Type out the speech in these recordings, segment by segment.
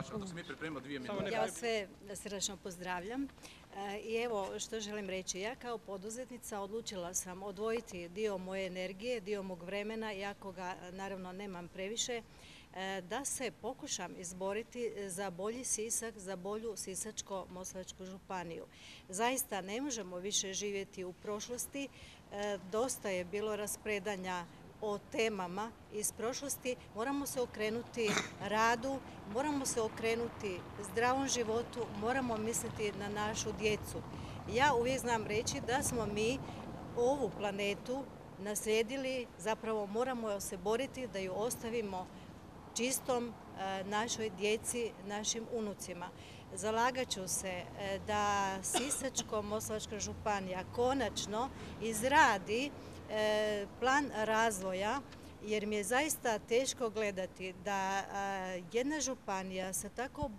završimo dok se mi pripremimo 2 minute. Ja vas sve srdačno pozdravljam. I evo što želim reći. Ja kao poduzetnica odlučila sam odvojiti dio moje energije, dio mog vremena, iako ga naravno nemam previše, da se pokušam izboriti za bolji Sisak, za bolju Sisačko-moslavačku županiju. Zaista ne možemo više živjeti u prošlosti. Dosta je bilo raspredanja o temama iz prošlosti. Moramo se okrenuti radu, moramo se okrenuti zdravom životu, moramo misliti na našu djecu. Ja uvijek znam reći da smo mi ovu planetu naslijedili, zapravo moramo se boriti da ju ostavimo čistom našoj djeci, našim unucima. Zalagat ću se da Sisačko-moslavačka županija konačno izradi plan razvoja, jer mi je zaista teško gledati da jedna županija sa tako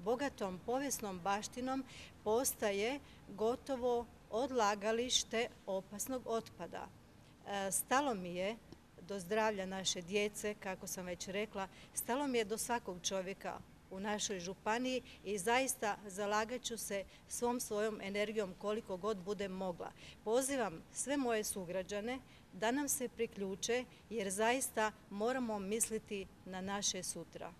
bogatom povijesnom baštinom postaje gotovo odlagalište opasnog otpada. Stalo mi je do zdravlja naše djece, kako sam već rekla, stalo mi je do svakog čovjeka u našoj županiji i zaista zalagat ću se svom svojom energijom koliko god budem mogla. Pozivam sve moje sugrađane da nam se priključe jer zaista moramo misliti na naše sutra.